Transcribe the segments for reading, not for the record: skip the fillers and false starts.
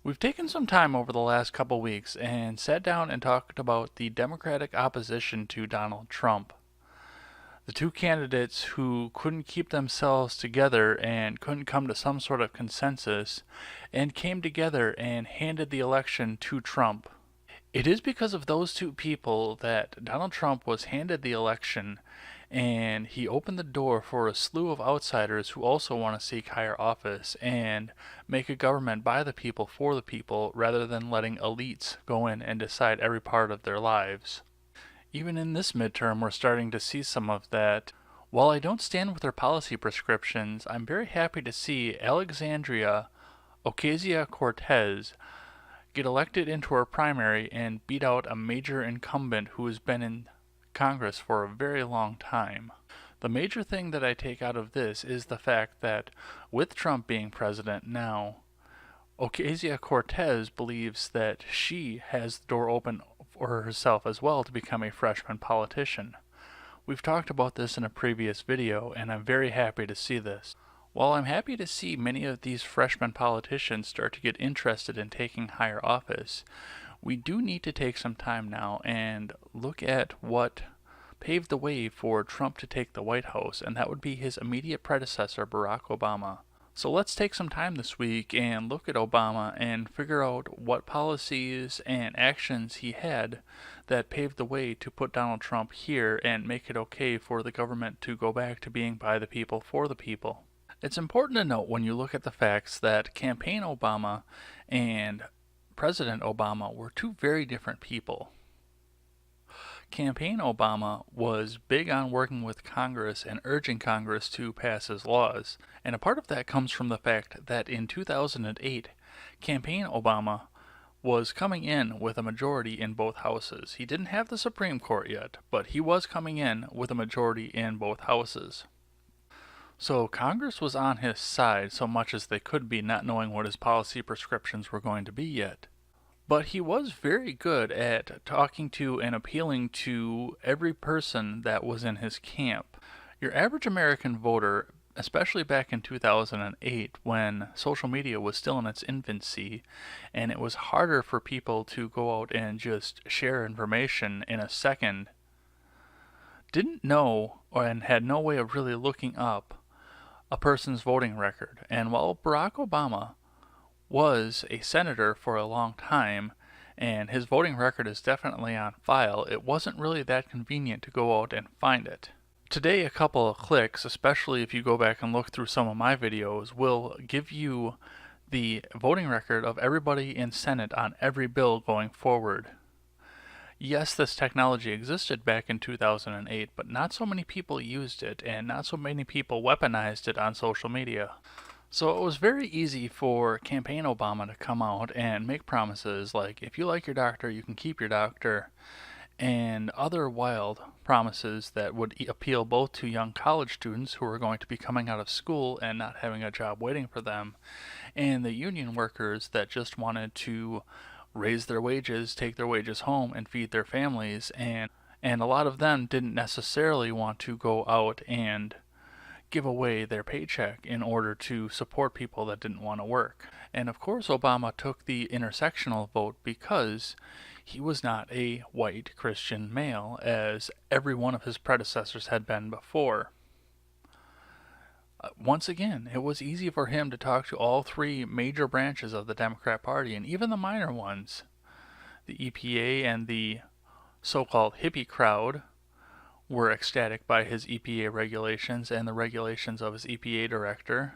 We've taken some time over the last couple weeks and sat down and talked about the Democratic opposition to Donald Trump. The two candidates who couldn't keep themselves together and couldn't come to some sort of consensus and came together and handed the election to Trump. It is because of those two people that Donald Trump was handed the election, and he opened the door for a slew of outsiders who also want to seek higher office and make a government by the people for the people rather than letting elites go in and decide every part of their lives. Even in this midterm, we're starting to see some of that. While I don't stand with their policy prescriptions, I'm very happy to see Alexandria Ocasio-Cortez get elected into her primary and beat out a major incumbent who has been in Congress for a very long time. The major thing that I take out of this is the fact that with Trump being president now, Ocasio-Cortez believes that she has the door open for herself as well to become a freshman politician. We've talked about this in a previous video, and I'm very happy to see this. While I'm happy to see many of these freshman politicians start to get interested in taking higher office, we do need to take some time now and look at what paved the way for Trump to take the White House, and that would be his immediate predecessor, Barack Obama. So let's take some time this week and look at Obama and figure out what policies and actions he had that paved the way to put Donald Trump here and make it okay for the government to go back to being by the people for the people. It's important to note when you look at the facts that Campaign Obama and President Obama were two very different people. Campaign Obama was big on working with Congress and urging Congress to pass his laws, and a part of that comes from the fact that in 2008, Campaign Obama was coming in with a majority in both houses. He didn't have the Supreme Court yet, but he was coming in with a majority in both houses. So Congress was on his side so much as they could be, not knowing what his policy prescriptions were going to be yet. But he was very good at talking to and appealing to every person that was in his camp. Your average American voter, especially back in 2008 when social media was still in its infancy and it was harder for people to go out and just share information in a second, didn't know and had no way of really looking up a person's voting record. And while Barack Obama was a senator for a long time, and his voting record is definitely on file, it wasn't really that convenient to go out and find it. Today, a couple of clicks, especially if you go back and look through some of my videos, will give you the voting record of everybody in Senate on every bill going forward. Yes, this technology existed back in 2008, but not so many people used it, and not so many people weaponized it on social media. So it was very easy for Campaign Obama to come out and make promises like, if you like your doctor, you can keep your doctor, and other wild promises that would appeal both to young college students who are going to be coming out of school and not having a job waiting for them, and the union workers that just wanted to raise their wages, take their wages home, and feed their families, and a lot of them didn't necessarily want to go out and give away their paycheck in order to support people that didn't want to work. And of course Obama took the intersectional vote because he was not a white Christian male as every one of his predecessors had been before. Once again, it was easy for him to talk to all three major branches of the Democrat Party, and even the minor ones. The EPA and the so-called hippie crowd were ecstatic by his EPA regulations and the regulations of his EPA director.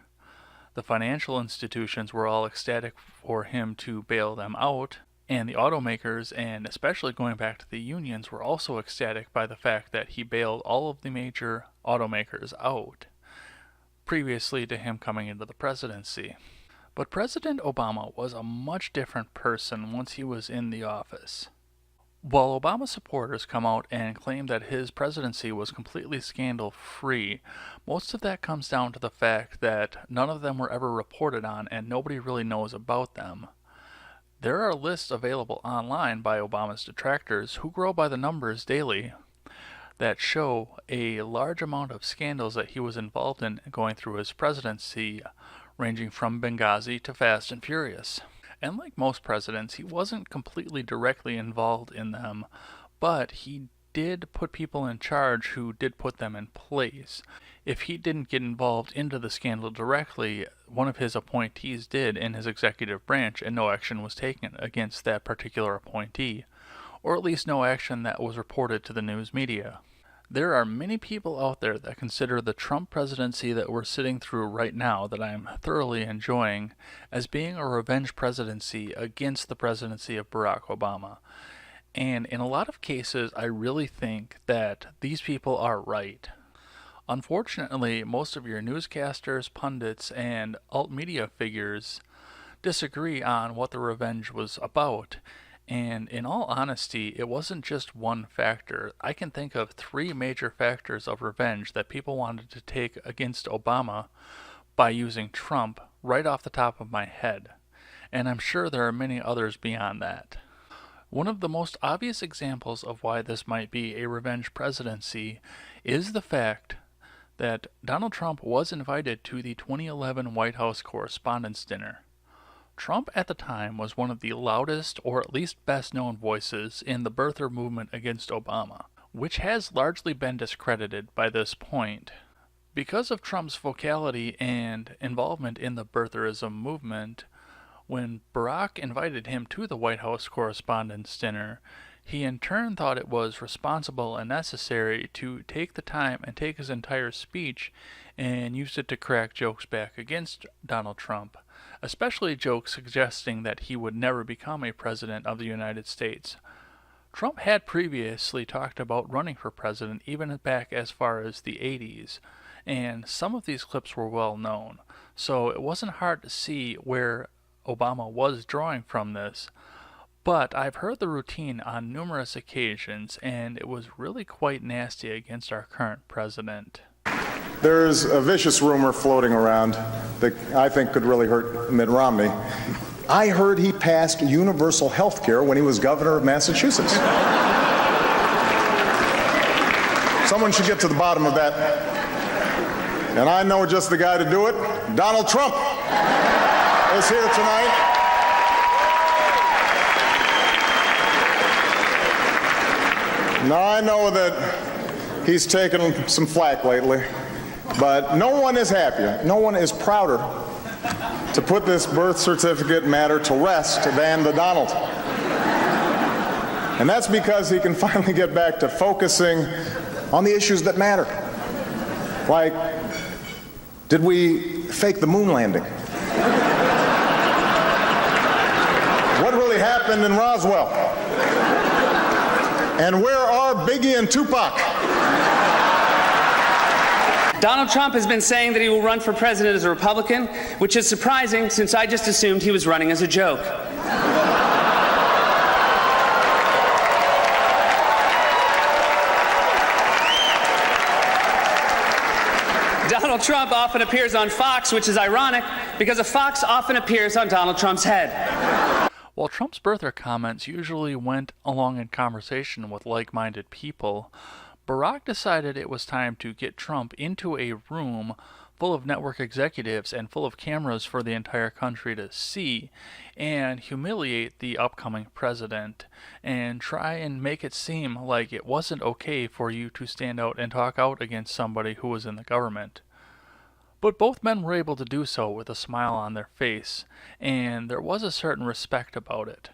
The financial institutions were all ecstatic for him to bail them out, and the automakers, and especially going back to the unions, were also ecstatic by the fact that he bailed all of the major automakers out previously to him coming into the presidency. But President Obama was a much different person once he was in the office. While Obama supporters come out and claim that his presidency was completely scandal-free, most of that comes down to the fact that none of them were ever reported on and nobody really knows about them. There are lists available online by Obama's detractors who grow by the numbers daily that show a large amount of scandals that he was involved in going through his presidency, ranging from Benghazi to Fast and Furious. And like most presidents, he wasn't completely directly involved in them, but he did put people in charge who did put them in place. If he didn't get involved into the scandal directly, one of his appointees did in his executive branch, and no action was taken against that particular appointee, or at least no action that was reported to the news media. There are many people out there that consider the Trump presidency that we're sitting through right now, that I'm thoroughly enjoying, as being a revenge presidency against the presidency of Barack Obama. And in a lot of cases, I really think that these people are right. Unfortunately, most of your newscasters, pundits, and alt media figures disagree on what the revenge was about. And in all honesty, it wasn't just one factor. I can think of three major factors of revenge that people wanted to take against Obama by using Trump right off the top of my head. And I'm sure there are many others beyond that. One of the most obvious examples of why this might be a revenge presidency is the fact that Donald Trump was invited to the 2011 White House Correspondents' Dinner. Trump at the time was one of the loudest, or at least best known voices in the birther movement against Obama, which has largely been discredited by this point. Because of Trump's vocality and involvement in the birtherism movement, when Barack invited him to the White House Correspondents' Dinner, he in turn thought it was responsible and necessary to take the time and take his entire speech and use it to crack jokes back against Donald Trump, especially jokes suggesting that he would never become a president of the United States. Trump had previously talked about running for president even back as far as the 80s, and some of these clips were well known, so it wasn't hard to see where Obama was drawing from this. But I've heard the routine on numerous occasions, and it was really quite nasty against our current president. There's a vicious rumor floating around that I think could really hurt Mitt Romney. I heard he passed universal health care when he was governor of Massachusetts. Someone should get to the bottom of that. And I know just the guy to do it. Donald Trump is here tonight. Now, I know that he's taken some flack lately, but no one is happier, no one is prouder to put this birth certificate matter to rest than the Donald. And that's because he can finally get back to focusing on the issues that matter. Like, did we fake the moon landing? What really happened in Roswell? And where are Biggie and Tupac? Donald Trump has been saying that he will run for president as a Republican, which is surprising since I just assumed he was running as a joke. Donald Trump often appears on Fox, which is ironic because a fox often appears on Donald Trump's head. While Trump's birther comments usually went along in conversation with like-minded people, Barack decided it was time to get Trump into a room full of network executives and full of cameras for the entire country to see, and humiliate the upcoming president, and try and make it seem like it wasn't okay for you to stand out and talk out against somebody who was in the government. But both men were able to do so with a smile on their face, and there was a certain respect about it.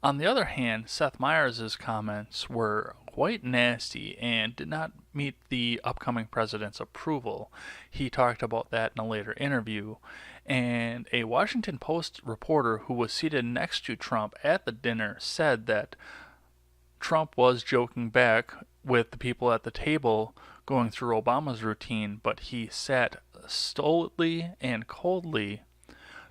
On the other hand, Seth Meyers' comments were quite nasty and did not meet the upcoming president's approval. He talked about that in a later interview, and a Washington Post reporter who was seated next to Trump at the dinner said that Trump was joking back with the people at the table going through Obama's routine, but he sat stolidly and coldly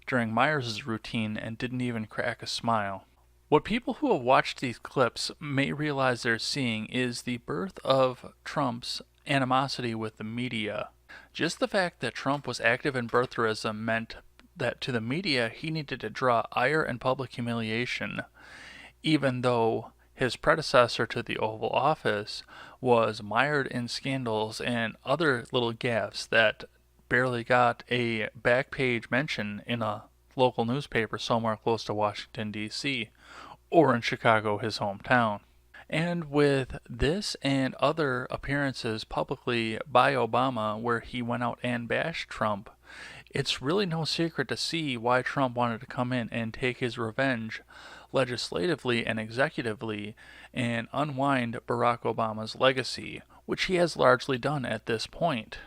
during Myers' routine and didn't even crack a smile. What people who have watched these clips may realize they're seeing is the birth of Trump's animosity with the media. Just the fact that Trump was active in birtherism meant that to the media he needed to draw ire and public humiliation, even though his predecessor to the Oval Office was mired in scandals and other little gaffes that barely got a back page mention in a local newspaper somewhere close to Washington, D.C., or in Chicago, his hometown. And with this and other appearances publicly by Obama where he went out and bashed Trump, it's really no secret to see why Trump wanted to come in and take his revenge legislatively and executively and unwind Barack Obama's legacy, which he has largely done at this point.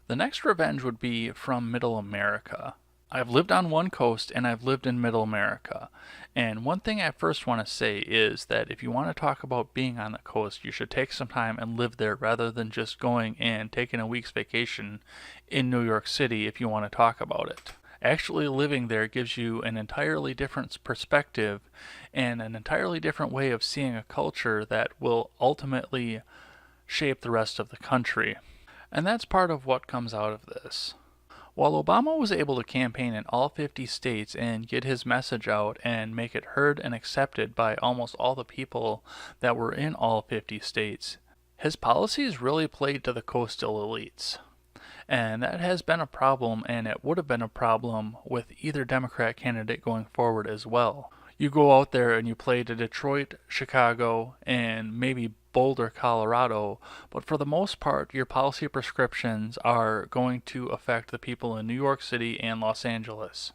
The next revenge would be from Middle America. I've lived on one coast and I've lived in Middle America. And one thing I first want to say is that if you want to talk about being on the coast, you should take some time and live there rather than just going and taking a week's vacation in New York City if you want to talk about it. Actually living there gives you an entirely different perspective and an entirely different way of seeing a culture that will ultimately shape the rest of the country. And that's part of what comes out of this. While Obama was able to campaign in all 50 states and get his message out and make it heard and accepted by almost all the people that were in all 50 states, his policies really played to the coastal elites. And that has been a problem, and it would have been a problem with either Democrat candidate going forward as well. You go out there and you play to Detroit, Chicago, and maybe Boulder, Colorado, but for the most part, your policy prescriptions are going to affect the people in New York City and Los Angeles,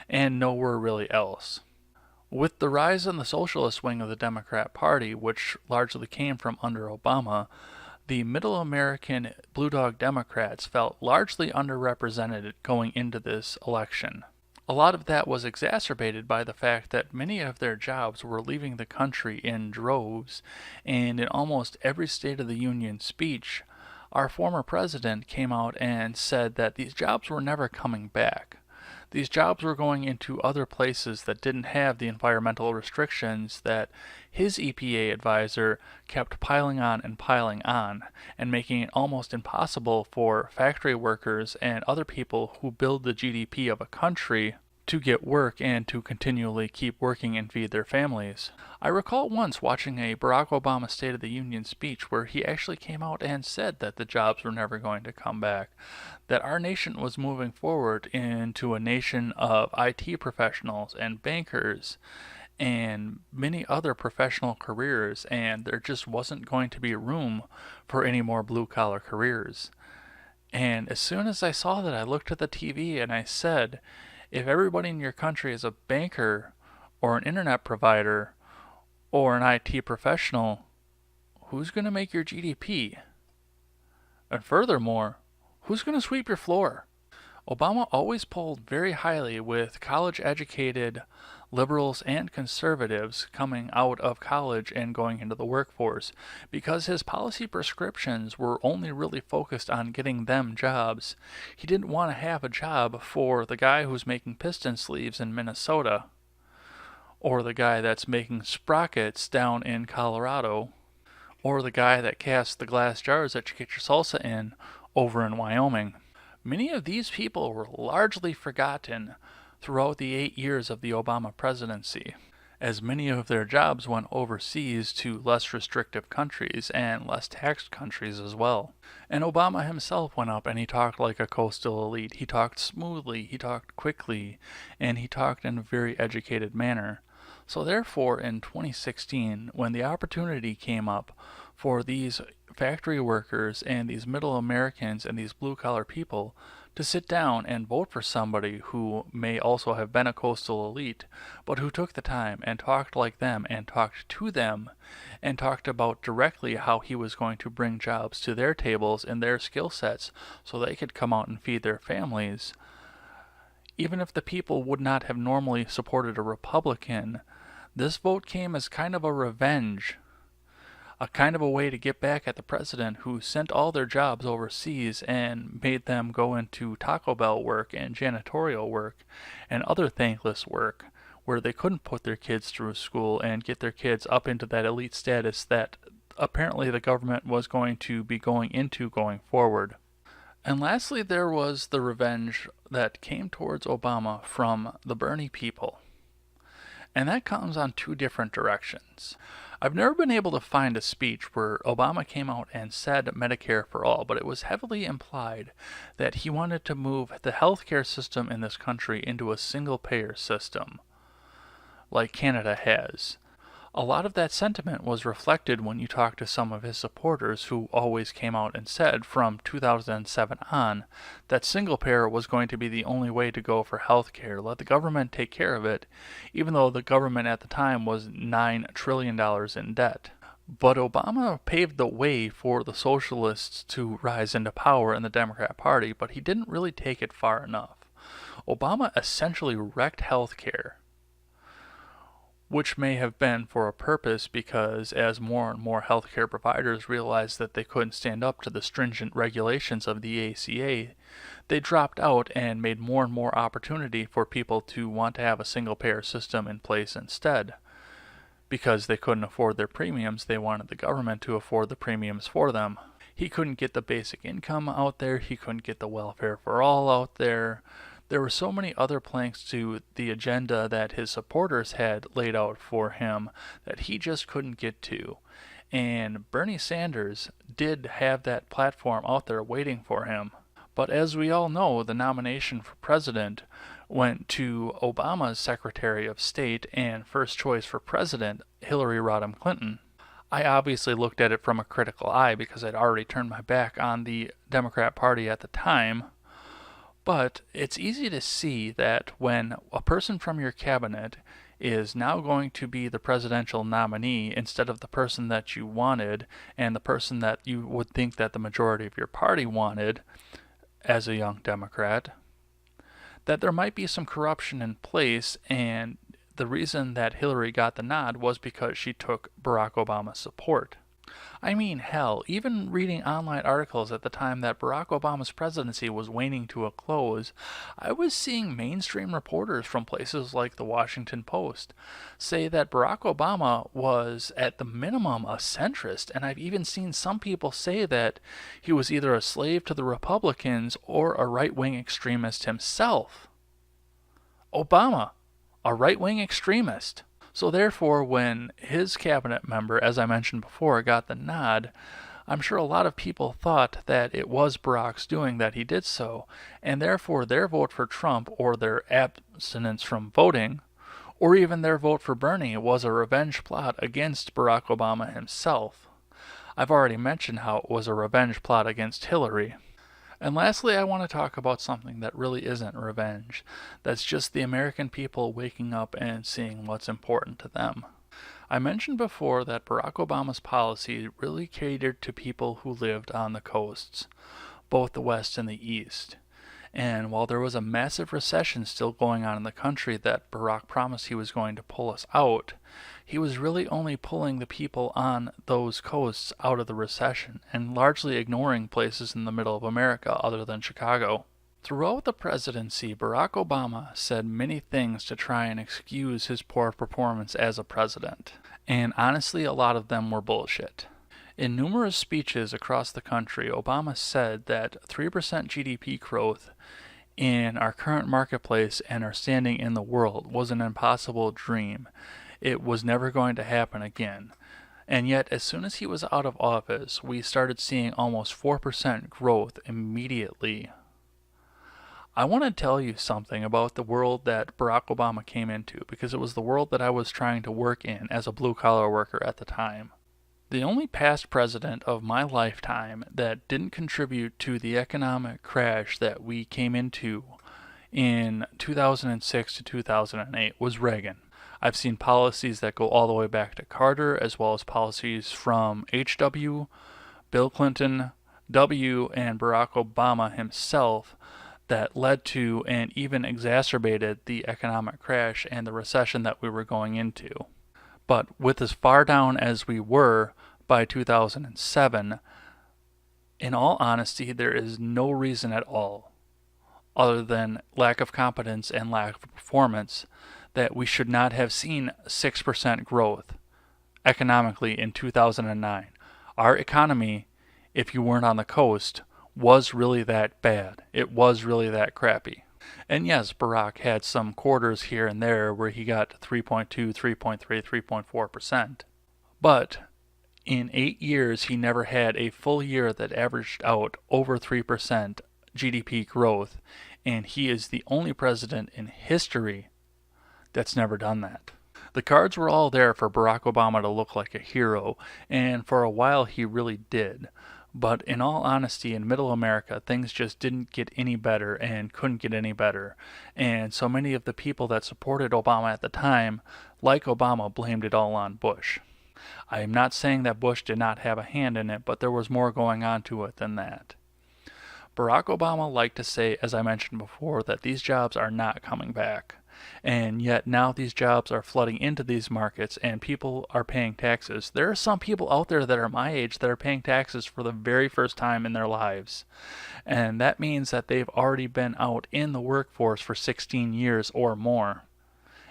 and nowhere really else. With the rise in the socialist wing of the Democrat Party, which largely came from under Obama, the Middle American Blue Dog Democrats felt largely underrepresented going into this election. A lot of that was exacerbated by the fact that many of their jobs were leaving the country in droves, and in almost every State of the Union speech, our former president came out and said that these jobs were never coming back. These jobs were going into other places that didn't have the environmental restrictions that his EPA advisor kept piling on and making it almost impossible for factory workers and other people who build the GDP of a country to get work and to continually keep working and feed their families. I recall once watching a Barack Obama State of the Union speech where he actually came out and said that the jobs were never going to come back, that our nation was moving forward into a nation of IT professionals and bankers and many other professional careers, and there just wasn't going to be room for any more blue-collar careers. And as soon as I saw that, I looked at the TV and I said, if everybody in your country is a banker or an internet provider or an IT professional, who's going to make your GDP? And furthermore, who's going to sweep your floor? Obama always polled very highly with college-educated liberals and conservatives coming out of college and going into the workforce because his policy prescriptions were only really focused on getting them jobs. He didn't want to have a job for the guy who's making piston sleeves in Minnesota or the guy that's making sprockets down in Colorado or the guy that casts the glass jars that you get your salsa in over in Wyoming. Many of these people were largely forgotten throughout the 8 years of the Obama presidency, as many of their jobs went overseas to less restrictive countries and less taxed countries as well. And Obama himself went up and he talked like a coastal elite. He talked smoothly, he talked quickly, and he talked in a very educated manner. So therefore, in 2016, when the opportunity came up for these factory workers and these middle Americans and these blue-collar people to sit down and vote for somebody who may also have been a coastal elite, but who took the time and talked like them and talked to them and talked about directly how he was going to bring jobs to their tables and their skill sets so they could come out and feed their families, even if the people would not have normally supported a Republican, this vote came as kind of a revenge, a kind of a way to get back at the president who sent all their jobs overseas and made them go into Taco Bell work and janitorial work and other thankless work where they couldn't put their kids through school and get their kids up into that elite status that apparently the government was going to be going into going forward. And lastly, there was the revenge that came towards Obama from the Bernie people. And that comes on two different directions. I've never been able to find a speech where Obama came out and said Medicare for all, but it was heavily implied that he wanted to move the healthcare system in this country into a single payer system, like Canada has. A lot of that sentiment was reflected when you talked to some of his supporters who always came out and said from 2007 on that single payer was going to be the only way to go for health care. Let the government take care of it, even though the government at the time was $9 trillion in debt. But Obama paved the way for the socialists to rise into power in the Democrat Party, but he didn't really take it far enough. Obama essentially wrecked health care, which may have been for a purpose because as more and more healthcare providers realized that they couldn't stand up to the stringent regulations of the ACA, they dropped out and made more and more opportunity for people to want to have a single payer system in place instead. Because they couldn't afford their premiums, they wanted the government to afford the premiums for them. He couldn't get the basic income out there, he couldn't get the welfare for all out there. There were so many other planks to the agenda that his supporters had laid out for him that he just couldn't get to. And Bernie Sanders did have that platform out there waiting for him. But as we all know, the nomination for president went to Obama's Secretary of State and first choice for president, Hillary Rodham Clinton. I obviously looked at it from a critical eye because I'd already turned my back on the Democrat Party at the time. But it's easy to see that when a person from your cabinet is now going to be the presidential nominee instead of the person that you wanted and the person that you would think that the majority of your party wanted as a young Democrat, that there might be some corruption in place, and the reason that Hillary got the nod was because she took Barack Obama's support. I mean, hell, even reading online articles at the time that Barack Obama's presidency was waning to a close, I was seeing mainstream reporters from places like the Washington Post say that Barack Obama was, at the minimum, a centrist, and I've even seen some people say that he was either a slave to the Republicans or a right-wing extremist himself. Obama, a right-wing extremist. So therefore, when his cabinet member, as I mentioned before, got the nod, I'm sure a lot of people thought that it was Barack's doing that he did so, and therefore their vote for Trump, or their abstinence from voting, or even their vote for Bernie was a revenge plot against Barack Obama himself. I've already mentioned how it was a revenge plot against Hillary. And lastly, I want to talk about something that really isn't revenge. That's just the American people waking up and seeing what's important to them. I mentioned before that Barack Obama's policy really catered to people who lived on the coasts, both the West and the East. And while there was a massive recession still going on in the country that Barack promised he was going to pull us out, he was really only pulling the people on those coasts out of the recession and largely ignoring places in the middle of America other than Chicago. Throughout the presidency, Barack Obama said many things to try and excuse his poor performance as a president. And honestly, a lot of them were bullshit. In numerous speeches across the country, Obama said that 3% GDP growth in our current marketplace and our standing in the world was an impossible dream. It was never going to happen again. And yet, as soon as he was out of office, we started seeing almost 4% growth immediately. I want to tell you something about the world that Barack Obama came into, because it was the world that I was trying to work in as a blue-collar worker at the time. The only past president of my lifetime that didn't contribute to the economic crash that we came into in 2006 to 2008 was Reagan. I've seen policies that go all the way back to Carter, as well as policies from H.W., Bill Clinton, W., and Barack Obama himself that led to and even exacerbated the economic crash and the recession that we were going into. But with as far down as we were by 2007, in all honesty, there is no reason at all, other than lack of competence and lack of performance, that we should not have seen 6% growth economically in 2009. Our economy, if you weren't on the coast, was really that bad. It was really that crappy. And yes, Barack had some quarters here and there where he got 3.2, 3.3, 3.4%. But in 8 years, he never had a full year that averaged out over 3% GDP growth, and he is the only president in history that's never done that. The cards were all there for Barack Obama to look like a hero, and for a while he really did. But in all honesty, in Middle America, things just didn't get any better and couldn't get any better. And so many of the people that supported Obama at the time, like Obama, blamed it all on Bush. I am not saying that Bush did not have a hand in it, but there was more going on to it than that. Barack Obama liked to say, as I mentioned before, that these jobs are not coming back. And yet now these jobs are flooding into these markets and people are paying taxes. There are some people out there that are my age that are paying taxes for the very first time in their lives. And that means that they've already been out in the workforce for 16 years or more.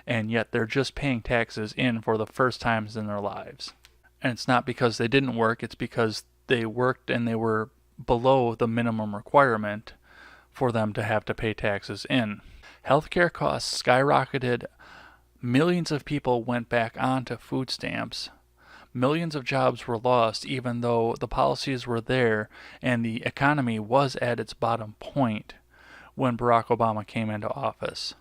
And yet they're just paying taxes in for the first times in their lives. And it's not because they didn't work, it's because they worked and they were below the minimum requirement for them to have to pay taxes in. Healthcare costs skyrocketed. Millions of people went back onto food stamps. Millions of jobs were lost even though the policies were there and the economy was at its bottom point when Barack Obama came into office.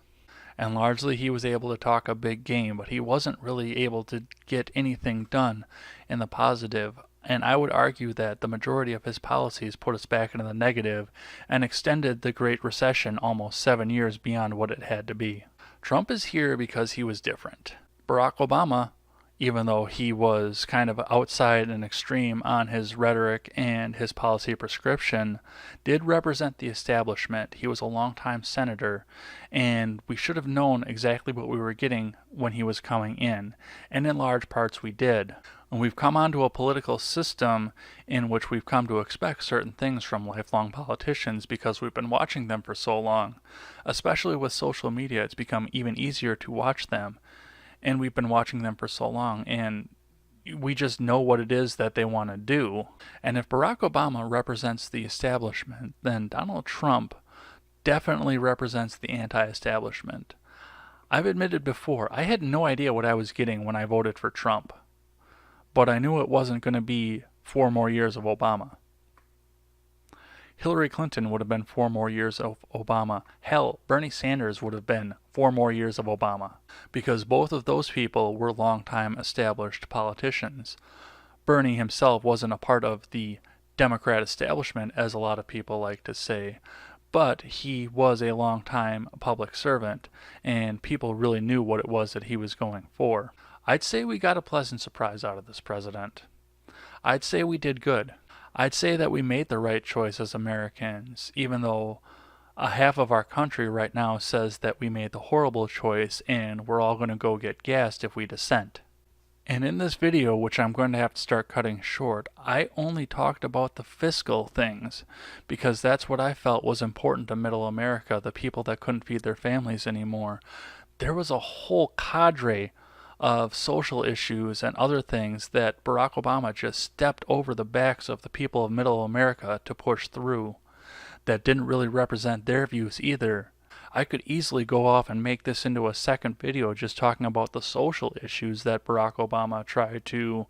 And largely he was able to talk a big game, but he wasn't really able to get anything done in the positive. And I would argue that the majority of his policies put us back into the negative and extended the Great Recession almost 7 years beyond what it had to be. Trump is here because he was different. Barack Obama, even though he was kind of outside and extreme on his rhetoric and his policy prescription, did represent the establishment. He was a longtime senator, and we should have known exactly what we were getting when he was coming in, and in large parts we did. And we've come onto a political system in which we've come to expect certain things from lifelong politicians because we've been watching them for so long. Especially with social media, it's become even easier to watch them. And we've been watching them for so long, and we just know what it is that they want to do. And if Barack Obama represents the establishment, then Donald Trump definitely represents the anti-establishment. I've admitted before, I had no idea what I was getting when I voted for Trump. But I knew it wasn't going to be 4 more years of Obama. Hillary Clinton would have been 4 more years of Obama. Hell, Bernie Sanders would have been 4 more years of Obama. Because both of those people were long-time established politicians. Bernie himself wasn't a part of the Democrat establishment, as a lot of people like to say. But he was a long-time public servant, and people really knew what it was that he was going for. I'd say we got a pleasant surprise out of this president. I'd say we did good. I'd say that we made the right choice as Americans, even though a half of our country right now says that we made the horrible choice and we're all going to go get gassed if we dissent. And in this video, which I'm going to have to start cutting short, I only talked about the fiscal things because that's what I felt was important to Middle America, the people that couldn't feed their families anymore. There was a whole cadre of social issues and other things that Barack Obama just stepped over the backs of the people of Middle America to push through that didn't really represent their views either. I could easily go off and make this into a second video just talking about the social issues that Barack Obama tried to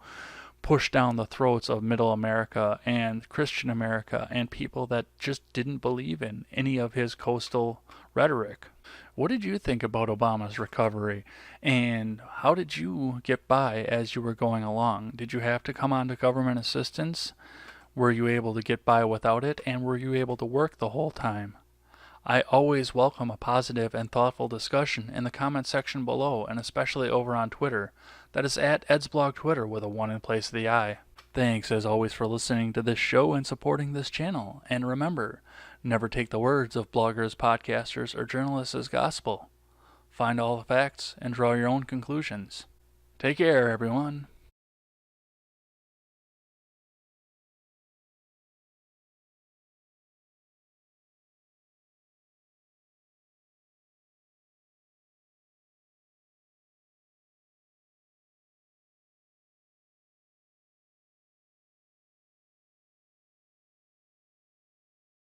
push down the throats of Middle America and Christian America and people that just didn't believe in any of his coastal rhetoric. What did you think about Obama's recovery, and how did you get by as you were going along? Did you have to come on to government assistance? Were you able to get by without it, and were you able to work the whole time? I always welcome a positive and thoughtful discussion in the comment section below, and especially over on Twitter. That is at edsblogtwitter with a 1 in place of the I. Thanks as always for listening to this show and supporting this channel. And remember, never take the words of bloggers, podcasters, or journalists as gospel. Find all the facts and draw your own conclusions. Take care, everyone.